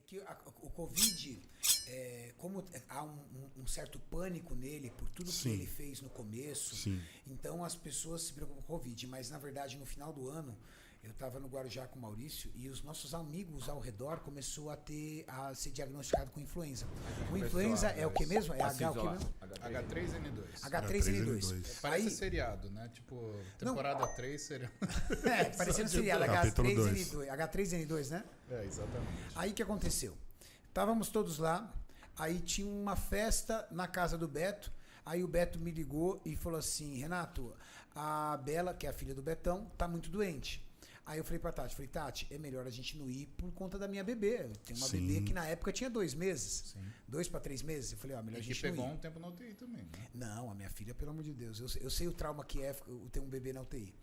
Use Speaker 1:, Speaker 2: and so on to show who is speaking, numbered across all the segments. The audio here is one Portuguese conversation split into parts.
Speaker 1: que o Covid, como há um certo pânico nele por tudo que ele fez no começo, então as pessoas se preocupam com o Covid, mas na verdade no final do ano eu estava no Guarujá com o Maurício e os nossos amigos ao redor começou a ser diagnosticado com influenza. O influenza é o que mesmo? É H o que mesmo?
Speaker 2: H3N2.
Speaker 1: H3N2.
Speaker 2: Parece seriado, né? Tipo, temporada 3 seriado.
Speaker 1: Parecendo seriado, H3N2. H3N2, né?
Speaker 2: Exatamente.
Speaker 1: Aí o que aconteceu? Estávamos todos lá, aí tinha uma festa na casa do Beto, aí o Beto me ligou e falou assim, Renato, a Bela, que é a filha do Betão, tá muito doente. Aí eu falei pra Tati, é melhor a gente não ir por conta da minha bebê. Eu tenho uma bebê que na época tinha 2 meses. 2 para 3 meses. Eu falei, melhor a gente não ir.
Speaker 2: E que pegou um tempo na UTI também, né?
Speaker 1: Não, a minha filha, pelo amor de Deus. Eu sei o trauma que é eu ter um bebê na UTI.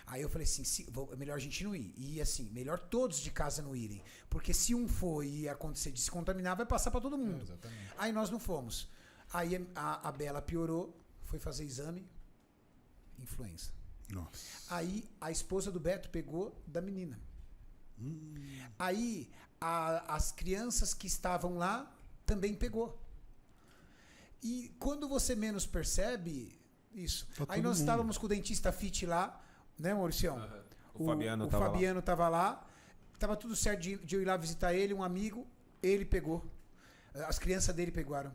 Speaker 1: Aí eu falei assim, é melhor a gente não ir. E assim, melhor todos de casa não irem. Porque se um for e acontecer de se contaminar, vai passar pra todo mundo.
Speaker 2: Exatamente.
Speaker 1: Aí nós não fomos. Aí a Bela piorou, foi fazer exame, influenza.
Speaker 3: Nossa.
Speaker 1: Aí a esposa do Beto pegou da menina. Aí as crianças que estavam lá também pegou. E quando você menos percebe isso. Aí nós estávamos com o dentista fit lá, né, Mauricião?
Speaker 4: O Fabiano
Speaker 1: estava lá. Tava tudo certo de eu ir lá visitar ele, um amigo, ele pegou. As crianças dele pegaram.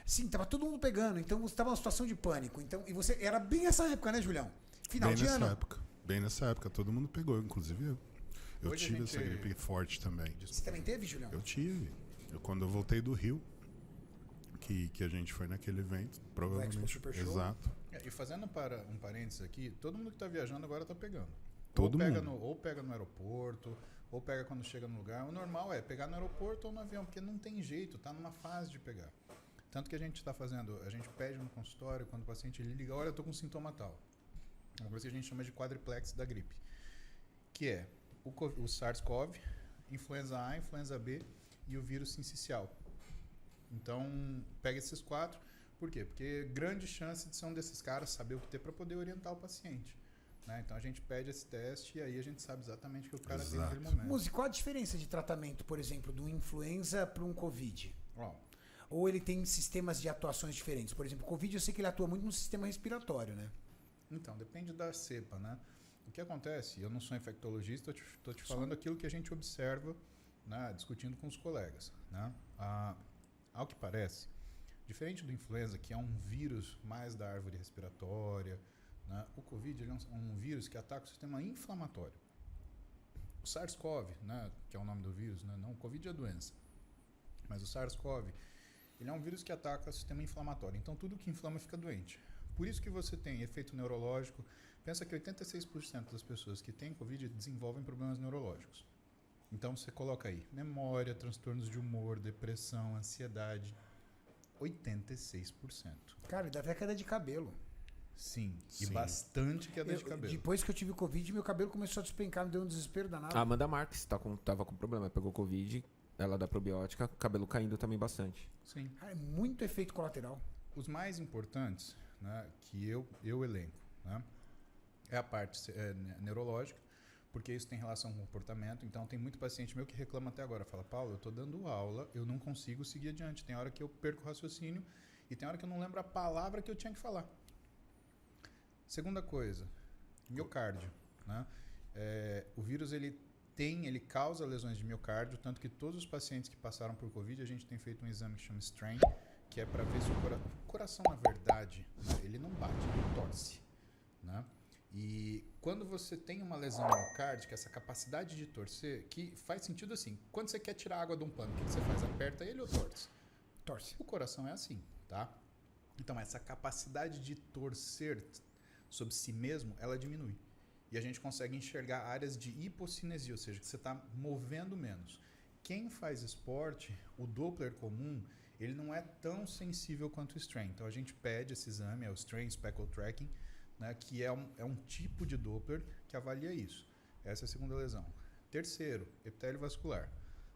Speaker 1: Sim, tava todo mundo pegando, então você tava numa situação de pânico. Então, e você era bem essa época, né, Julião? Final de ano.
Speaker 3: Bem nessa época, todo mundo pegou, inclusive eu. Eu
Speaker 2: Hoje
Speaker 3: tive essa gripe forte também.
Speaker 1: Você também teve, Julião?
Speaker 3: Eu tive. Quando eu voltei do Rio, que a gente foi naquele evento, provavelmente.
Speaker 1: Expo Super Show.
Speaker 3: Exato.
Speaker 2: E fazendo um parênteses aqui, todo mundo que tá viajando agora tá pegando.
Speaker 3: Todo mundo.
Speaker 2: Ou pega no aeroporto, ou pega quando chega no lugar. O normal é pegar no aeroporto ou no avião, porque não tem jeito, tá numa fase de pegar. Tanto que a gente está fazendo, a gente pede no consultório, quando o paciente liga, olha, eu tô com sintoma tal. Uma coisa que a gente chama de quadriplex da gripe, que é o SARS-CoV, influenza A, influenza B e o vírus sincicial. Então, pega esses 4. Por quê? Porque grande chance de ser um desses caras saber o que ter para poder orientar o paciente. Né? Então, a gente pede esse teste e aí a gente sabe exatamente o que o cara tem naquele momento.
Speaker 1: Música, qual a diferença de tratamento, por exemplo, do influenza para um Covid? Ou ele tem sistemas de atuações diferentes? Por exemplo, o Covid eu sei que ele atua muito no sistema respiratório, né?
Speaker 2: Então, depende da cepa, né? O que acontece, eu não sou infectologista, estou te falando aquilo que a gente observa, né, discutindo com os colegas. Né? Ao que parece, diferente do influenza, que é um vírus mais da árvore respiratória, né, o Covid ele é um vírus que ataca o sistema inflamatório. O SARS-CoV, né, que é o nome do vírus, né, não, o Covid é a doença, mas o SARS-CoV ele é um vírus que ataca o sistema inflamatório. Então, tudo que inflama fica doente. Por isso que você tem efeito neurológico. Pensa que 86% das pessoas que têm Covid desenvolvem problemas neurológicos. Então, você coloca aí memória, transtornos de humor, depressão, ansiedade. 86%.
Speaker 1: Cara, dá até queda de cabelo.
Speaker 2: Sim. E bastante queda de cabelo.
Speaker 1: Depois que eu tive Covid, meu cabelo começou a despencar, me deu um desespero danado.
Speaker 4: A Amanda Marques tava com problema, pegou Covid, ela da probiótica, cabelo caindo também bastante.
Speaker 2: Sim.
Speaker 1: É muito efeito colateral.
Speaker 2: Os mais importantes, né, que eu elenco, né, é a parte neurológica, porque isso tem relação com o comportamento. Então, tem muito paciente meu que reclama até agora. Fala, Paulo, eu estou dando aula, eu não consigo seguir adiante. Tem hora que eu perco o raciocínio e tem hora que eu não lembro a palavra que eu tinha que falar. Segunda coisa, miocárdio. Né? O vírus ele causa lesões de miocárdio, tanto que todos os pacientes que passaram por Covid, a gente tem feito um exame que chama strain, que é para ver se o coração, na verdade, né, ele não bate, ele torce. Né? E quando você tem uma lesão miocárdica, essa capacidade de torcer, que faz sentido assim, quando você quer tirar água de um pano, o que você faz? Aperta ele ou torce?
Speaker 1: Torce.
Speaker 2: O coração é assim, tá? Então, essa capacidade de torcer sobre si mesmo, ela diminui. E a gente consegue enxergar áreas de hipocinesia, ou seja, que você está movendo menos. Quem faz esporte, o Doppler comum, ele não é tão sensível quanto o strain. Então, a gente pede esse exame, é o strain speckle tracking, né, que é um tipo de Doppler que avalia isso. Essa é a segunda lesão. Terceiro, epitélio vascular.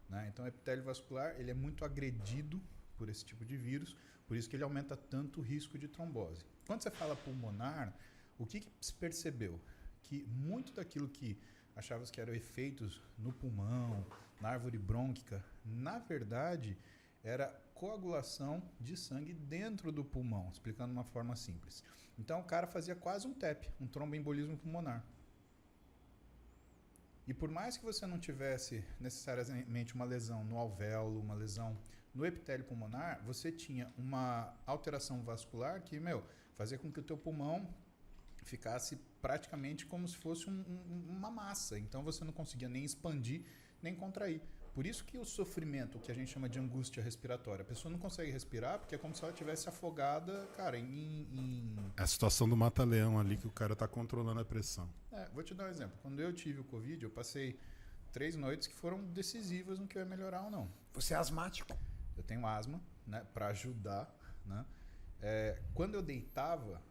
Speaker 2: Né? Então, o epitélio vascular ele é muito agredido por esse tipo de vírus, por isso que ele aumenta tanto o risco de trombose. Quando você fala pulmonar, o que se percebeu? Que muito daquilo que achávamos que eram efeitos no pulmão, na árvore brônquica, Na verdade, era coagulação de sangue dentro do pulmão, explicando de uma forma simples. Então o cara fazia quase um TEP, um tromboembolismo pulmonar. E por mais que você não tivesse necessariamente uma lesão no alvéolo, uma lesão no epitélio pulmonar, você tinha uma alteração vascular que, fazia com que o teu pulmão ficasse praticamente como se fosse uma massa. Então você não conseguia nem expandir, nem contrair. Por isso que o sofrimento, que a gente chama de angústia respiratória, a pessoa não consegue respirar porque é como se ela estivesse afogada, cara,
Speaker 3: É a situação do mata-leão ali que o cara tá controlando a pressão.
Speaker 2: Vou te dar um exemplo. Quando eu tive o Covid, eu passei 3 noites que foram decisivas no que eu ia melhorar ou não.
Speaker 1: Você é asmático?
Speaker 2: Eu tenho asma, né, para ajudar, né? Quando eu deitava,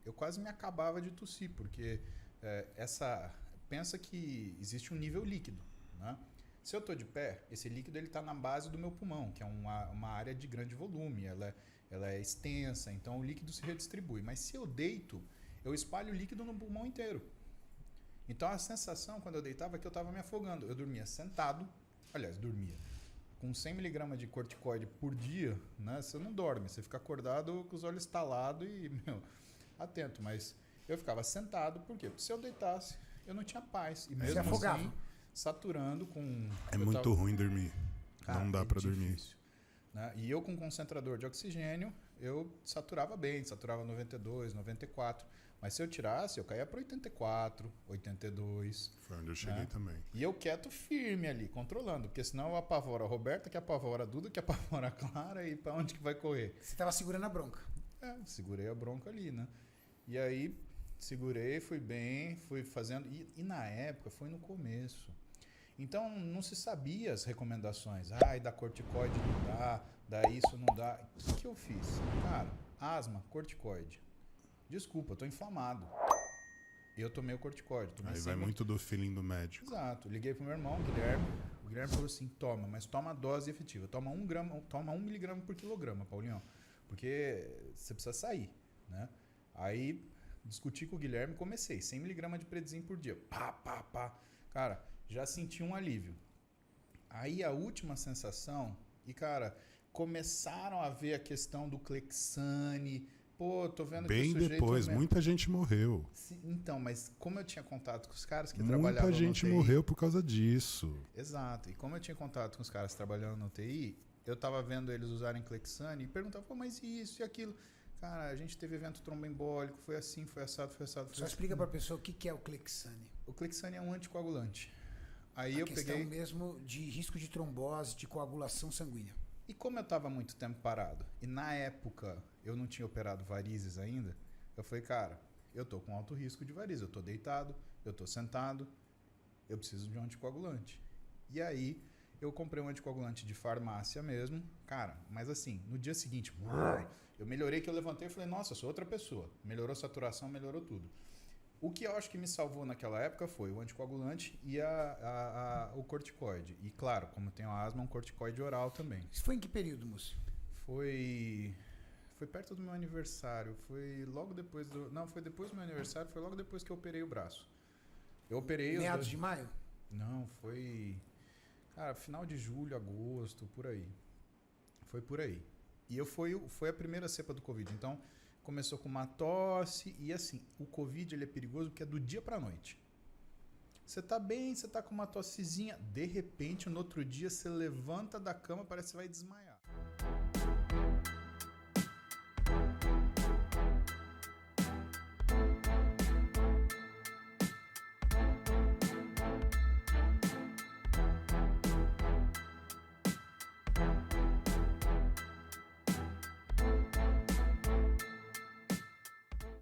Speaker 2: eu quase me acabava de tossir, porque pensa que existe um nível líquido, né? Se eu estou de pé, esse líquido está na base do meu pulmão, que é uma área de grande volume, ela é extensa, então o líquido se redistribui. Mas se eu deito, eu espalho o líquido no pulmão inteiro. Então a sensação quando eu deitava é que eu estava me afogando. Eu dormia sentado, dormia. Com 100 mg de corticoide por dia, né, você não dorme, você fica acordado com os olhos estalados e, atento. Mas eu ficava sentado, por quê? Porque se eu deitasse, eu não tinha paz. E mesmo assim, saturando com...
Speaker 3: muito ruim dormir. Não dá para dormir.
Speaker 2: Né? E eu com concentrador de oxigênio, eu saturava bem, saturava 92, 94. Mas se eu tirasse, eu caía para 84, 82.
Speaker 3: Foi onde eu cheguei também.
Speaker 2: E eu quieto firme ali, controlando. Porque senão eu apavoro a Roberta, que apavora a Duda, que apavora a Clara, e para onde que vai correr?
Speaker 1: Você estava segurando a bronca.
Speaker 2: Segurei a bronca ali, né? E aí, segurei, fui bem, fui fazendo... E na época, foi no começo. Então, não se sabia as recomendações. Da corticoide não dá isso não dá. O que eu fiz? Cara, asma, corticoide. Desculpa, tô inflamado. Eu tomei o corticoide.
Speaker 3: Aí vai muito do feeling do médico.
Speaker 2: Exato. Liguei pro meu irmão, Guilherme. O Guilherme falou assim, mas toma a dose efetiva. Toma 1 miligrama por quilograma, Paulinho. Porque você precisa sair, né? Aí, discuti com o Guilherme e comecei. 100 miligramas de prednisone por dia. Pá. Cara, já senti um alívio. Aí a última sensação... E, cara, começaram a ver a questão do Clexane... tô vendo
Speaker 3: bem
Speaker 2: que o sujeito...
Speaker 3: depois, muita gente morreu.
Speaker 2: Sim, então, mas como eu tinha contato com os caras que trabalhavam no TI...
Speaker 3: Muita gente morreu por causa disso.
Speaker 2: Exato. E como eu tinha contato com os caras trabalhando no TI, eu tava vendo eles usarem Clexane e perguntava, mas isso e aquilo? Cara, a gente teve evento tromboembólico, foi assim, foi assado.
Speaker 1: Só explica pra pessoa o que é o Clexane.
Speaker 2: O Clexane é um anticoagulante. Aí
Speaker 1: a questão mesmo de risco de trombose, de coagulação sanguínea.
Speaker 2: E como eu estava muito tempo parado, e na época eu não tinha operado varizes ainda, eu falei, cara, eu tô com alto risco de varizes, eu tô deitado, eu tô sentado, eu preciso de um anticoagulante. E aí eu comprei um anticoagulante de farmácia mesmo, cara, mas assim, no dia seguinte, eu melhorei, que eu levantei e falei, nossa, eu sou outra pessoa. Melhorou a saturação, melhorou tudo. O que eu acho que me salvou naquela época foi o anticoagulante e o corticoide. E claro, como eu tenho asma, um corticoide oral também.
Speaker 1: Isso foi em que período, moço?
Speaker 2: Foi perto do meu aniversário. Foi logo depois do... Não, foi depois do meu aniversário. Foi logo depois que eu operei o braço. Eu operei...
Speaker 1: Meados de maio?
Speaker 2: Não, foi... Cara, final de julho, agosto, por aí. Foi por aí. E foi a primeira cepa do Covid. Então... Começou com uma tosse e assim, o Covid ele é perigoso porque é do dia pra noite. Você tá bem, você tá com uma tossezinha, de repente no outro dia você levanta da cama, parece que você vai desmaiar.